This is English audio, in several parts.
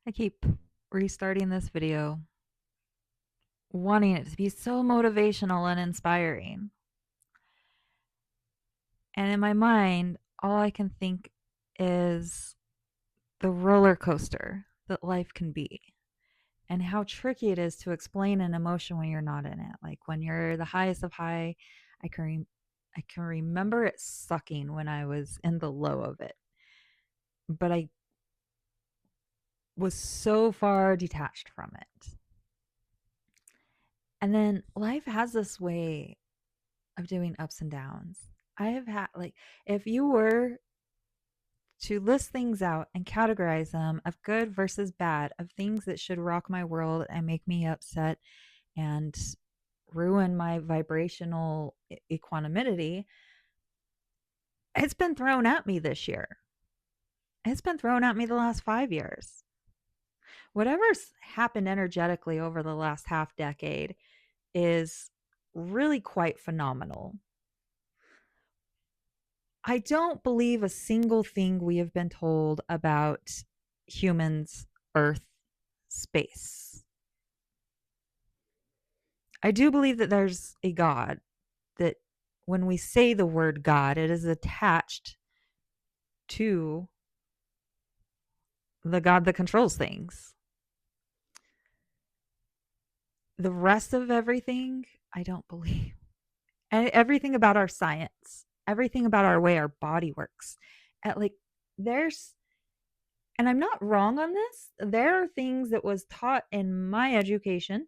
I keep restarting this video, wanting it to be so motivational and inspiring. And in my mind, all I can think is the roller coaster that life can be and how tricky it is to explain an emotion when you're not in it. Like when you're the highest of high, I can re- I can remember it sucking when I was in the low of it. But I was so far detached from it. And then life has this way of doing ups and downs. I have had, like, if you were to list things out and categorize them of good versus bad, of things that should rock my world and make me upset and ruin my vibrational equanimity, it's been thrown at me this year. It's been thrown at me the last 5 years. Whatever's happened energetically over the last half decade is really quite phenomenal. I don't believe a single thing we have been told about humans, Earth, space. I do believe that there's a God, that when we say the word God, it is attached to the God that controls things. The rest of everything, I don't believe. And everything about our science, everything about our way our body works. At like there's and I'm not wrong on this. There are things that was taught in my education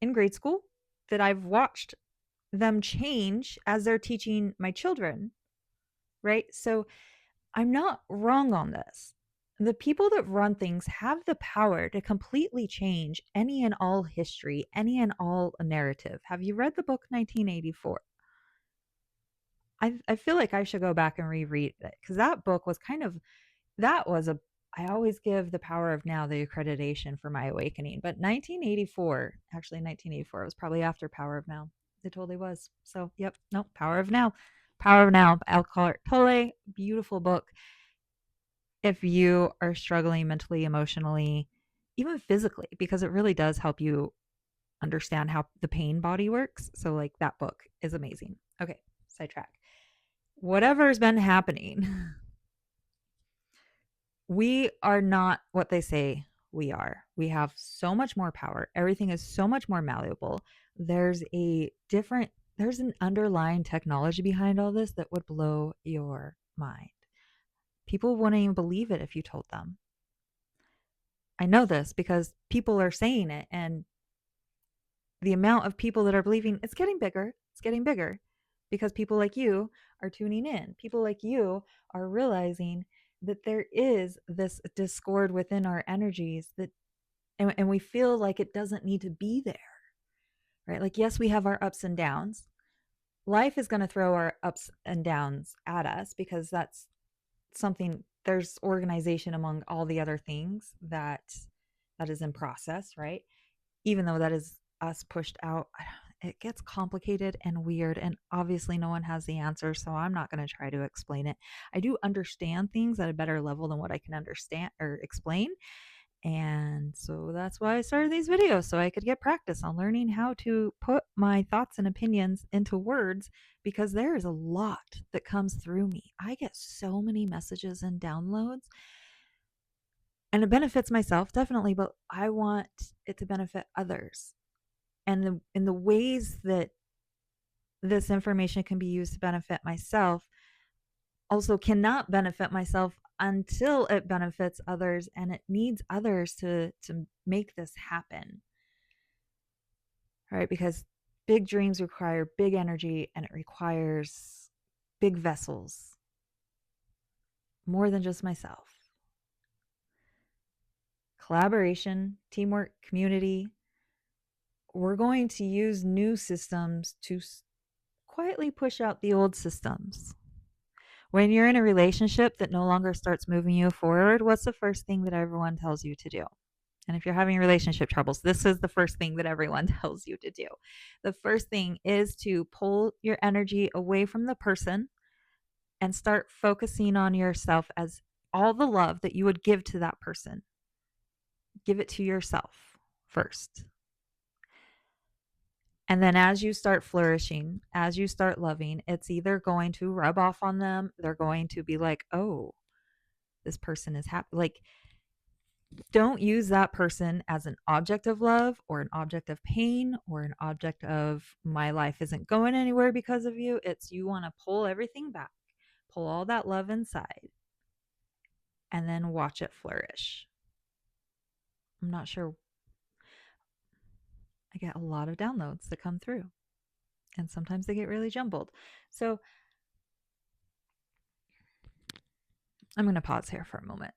in grade school that I've watched them change as they're teaching my children, right? So I'm not wrong on this. The people that run things have the power to completely change any and all history, any and all narrative. Have you read the book 1984? I feel like I should go back and reread it because that book was kind of that was a I always give the Power of Now the accreditation for my awakening, but 1984, actually 1984 was probably after Power of Now. It totally was. So, yep, no, Power of Now. Power of Now, Eckhart Tolle, beautiful book. If you are struggling mentally, emotionally, even physically, because it really does help you understand how the pain body works. So, like, that book is amazing. Okay, sidetrack. Whatever's been happening, we are not what they say we are. We have so much more power. Everything is so much more malleable. There's an underlying technology behind all this that would blow your mind. People wouldn't even believe it if you told them. I know this because people are saying it, and the amount of people that are believing it's getting bigger. It's getting bigger because people like you are tuning in. People like you are realizing that there is this discord within our energies that and we feel like it doesn't need to be there. Right? Like yes, we have our ups and downs. Life is going to throw our ups and downs at us because that's something there's organization among all the other things that is in process, right? Even though that is us pushed out, it gets complicated and weird. And obviously, no one has the answer. So I'm not going to try to explain it. I do understand things at a better level than what I can understand or explain. And so that's why I started these videos so I could get practice on learning how to put my thoughts and opinions into words because there is a lot that comes through me. I get so many messages and downloads and it benefits myself definitely, but I want it to benefit others. And in the ways that this information can be used to benefit myself also cannot benefit myself until it benefits others, and it needs others to make this happen, right? Because big dreams require big energy and it requires big vessels, more than just myself. Collaboration, teamwork, community. We're going to use new systems to quietly push out the old systems. When you're in a relationship that no longer starts moving you forward, what's the first thing that everyone tells you to do? And if you're having relationship troubles, this is the first thing that everyone tells you to do. The first thing is to pull your energy away from the person and start focusing on yourself as all the love that you would give to that person. Give it to yourself first. And then as you start flourishing, as you start loving, it's either going to rub off on them. They're going to be like, oh, this person is happy. Like, don't use that person as an object of love or an object of pain or an object of my life isn't going anywhere because of you. It's you want to pull everything back, pull all that love inside, and then watch it flourish. I'm not sure. I get a lot of downloads that come through, and sometimes they get really jumbled. So I'm going to pause here for a moment.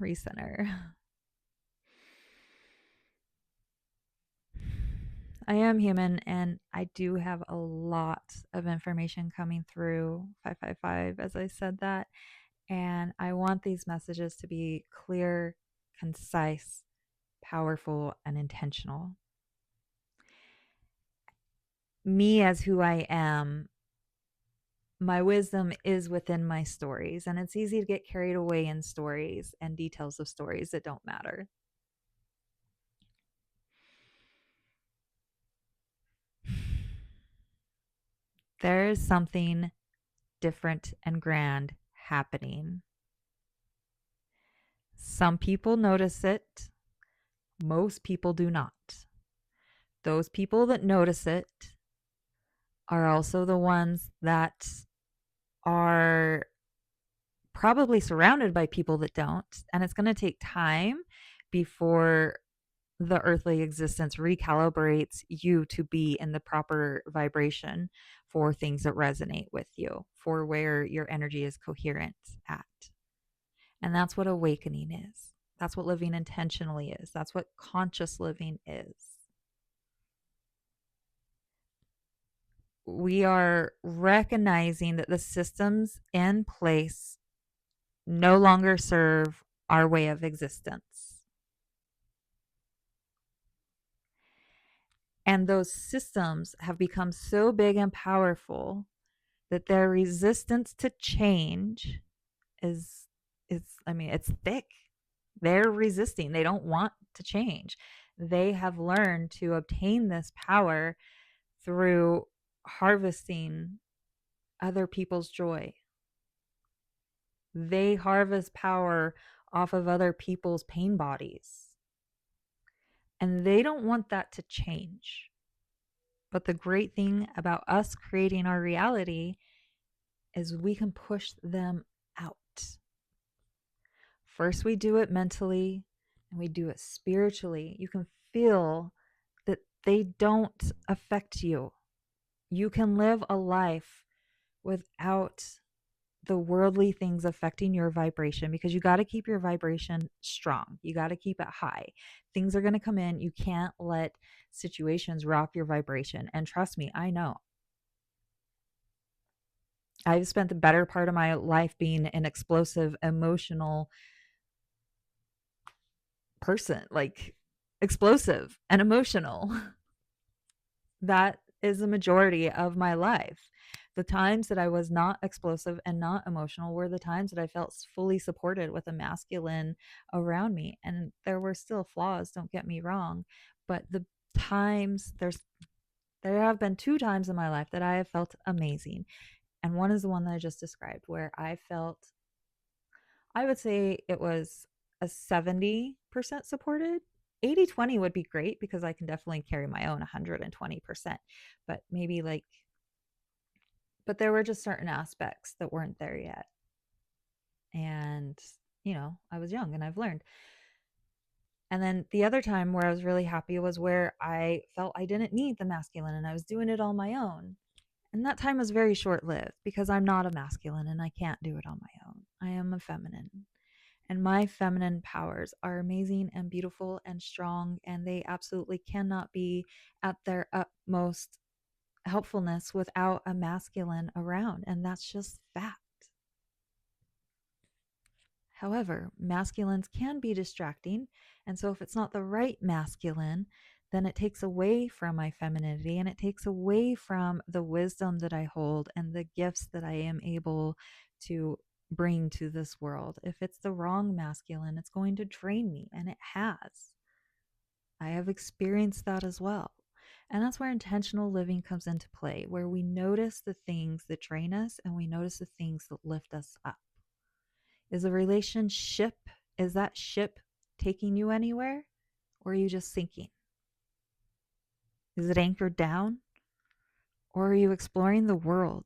Recenter. I am human and I do have a lot of information coming through 555 as I said that. And I want these messages to be clear, concise, powerful, and intentional. Me as who I am, my wisdom is within my stories, and it's easy to get carried away in stories and details of stories that don't matter. There is something different and grand happening. Some people notice it, most people do not. Those people that notice it are also the ones that are probably surrounded by people that don't. And it's going to take time before the earthly existence recalibrates you to be in the proper vibration for things that resonate with you, for where your energy is coherent at. And that's what awakening is. That's what living intentionally is. That's what conscious living is. We are recognizing that the systems in place no longer serve our way of existence. And those systems have become so big and powerful that their resistance to change is it's thick. They're resisting. They don't want to change. They have learned to obtain this power through harvesting other people's joy. They harvest power off of other people's pain bodies. And they don't want that to change. But the great thing about us creating our reality is we can push them out. First, we do it mentally and we do it spiritually. You can feel that they don't affect you. You can live a life without the worldly things affecting your vibration, because you got to keep your vibration strong. You got to keep it high. Things are going to come in. You can't let situations rock your vibration. And trust me, I know. I've spent the better part of my life being an explosive, emotional person, like explosive and emotional. That is the majority of my life. The times that I was not explosive and not emotional were the times that I felt fully supported with a masculine around me. And there were still flaws, don't get me wrong, but the times there have been 2 times in my life that I have felt amazing. And one is the one that I just described, where I felt, I would say it was a 70% supported. 80-20 would be great because I can definitely carry my own 120%. But maybe like, but there were just certain aspects that weren't there yet. And, I was young and I've learned. And then the other time where I was really happy was where I felt I didn't need the masculine and I was doing it on my own. And that time was very short lived because I'm not a masculine and I can't do it on my own. I am a feminine. And my feminine powers are amazing and beautiful and strong, and they absolutely cannot be at their utmost helpfulness without a masculine around. And that's just fact. However, masculines can be distracting. And so if it's not the right masculine, then it takes away from my femininity and it takes away from the wisdom that I hold and the gifts that I am able to bring to this world. If it's the wrong masculine, it's going to drain me, and it has. I have experienced that as well. And that's where intentional living comes into play, where we notice the things that drain us and we notice the things that lift us up. Is a relationship, is that ship taking you anywhere, or are you just sinking? Is it anchored down, or are you exploring the world?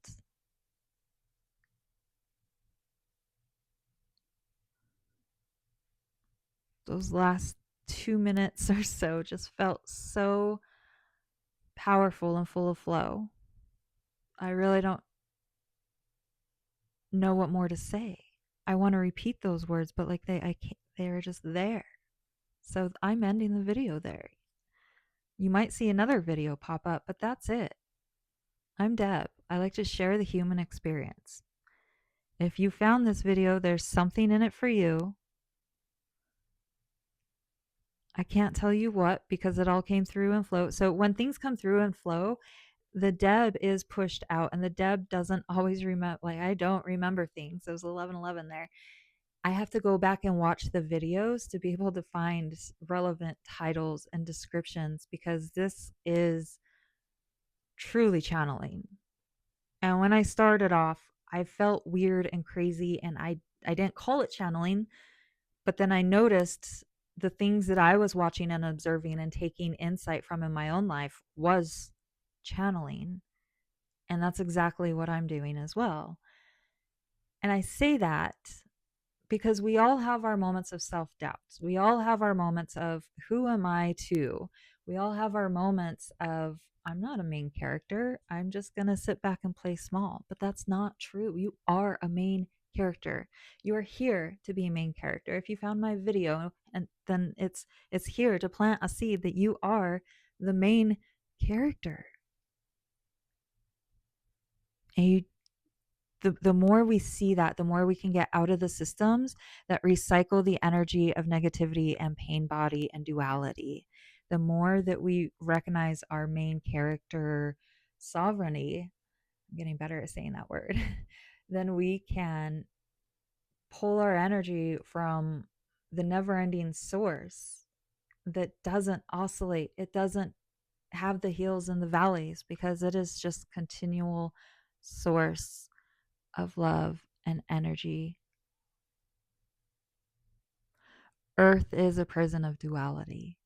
Those last 2 minutes or so just felt so powerful and full of flow. I really don't know what more to say. I want to repeat those words, but like I can't, they're just there. So I'm ending the video there. You might see another video pop up, but that's it. I'm Deb. I like to share the human experience. If you found this video, there's something in it for you. I can't tell you what because it all came through and flow. So when things come through and flow, the Deb is pushed out, and the Deb doesn't always remember. Like, I don't remember things. It was 11:11 there. I have to go back and watch the videos to be able to find relevant titles and descriptions, because this is truly channeling. And when I started off, I felt weird and crazy, and I didn't call it channeling, but then I noticed the things that I was watching and observing and taking insight from in my own life was channeling. And that's exactly what I'm doing as well. And I say that because we all have our moments of self doubt. We all have our moments of, who am I to? We all have our moments of, I'm not a main character. I'm just going to sit back and play small. But that's not true. You are a main character. You are here to be a main character. If you found my video, and then it's here to plant a seed that you are the main character. And the more we see that, the more we can get out of the systems that recycle the energy of negativity and pain body and duality. The more that we recognize our main character sovereignty, I'm getting better at saying that word, then we can pull our energy from the never ending source that doesn't oscillate. It doesn't have the hills and the valleys, because it is just continual source of love and energy. Earth is a prison of duality.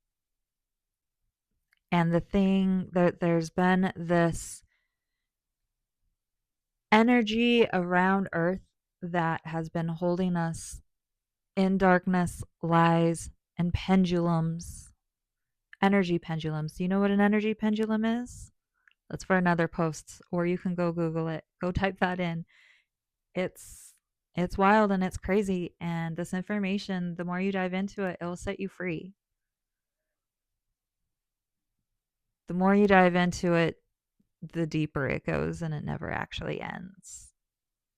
And the thing that there's been this energy around Earth that has been holding us in darkness, lies, and pendulums. Energy pendulums. Do you know what an energy pendulum is? That's for another post, or you can go Google it. Go type that in. It's wild and it's crazy, and this information, the more you dive into it, it'll set you free. The more you dive into it, the deeper it goes, and it never actually ends.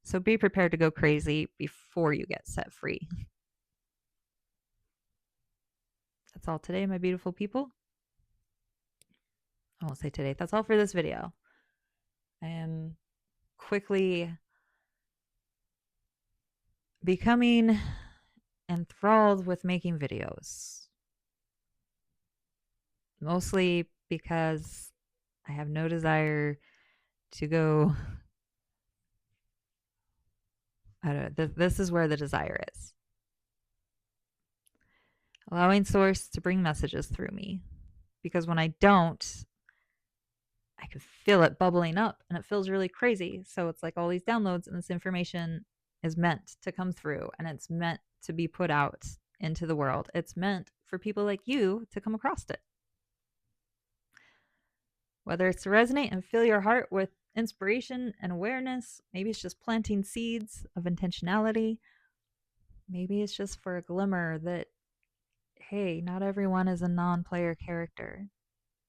So be prepared to go crazy before you get set free. That's all today, my beautiful people. I won't say today. That's all for this video. I am quickly becoming enthralled with making videos. Mostly because I have no desire to go. I don't know. This is where the desire is. Allowing source to bring messages through me. Because when I don't, I can feel it bubbling up and it feels really crazy. So it's like all these downloads, and this information is meant to come through, and it's meant to be put out into the world. It's meant for people like you to come across it. Whether it's to resonate and fill your heart with inspiration and awareness, maybe it's just planting seeds of intentionality. Maybe it's just for a glimmer that, hey, not everyone is a non-player character.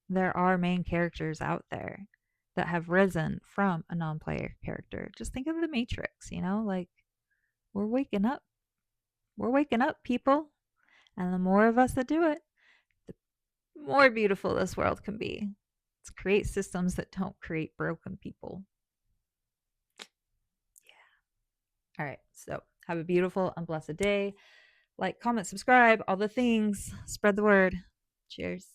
There are main characters out there that have risen from a non-player character. Just think of the Matrix, like, we're waking up. We're waking up, people. And the more of us that do it, the more beautiful this world can be. Let's create systems that don't create broken people. All right. So have a beautiful and blessed day. Like, comment, subscribe, all the things. Spread the word. Cheers.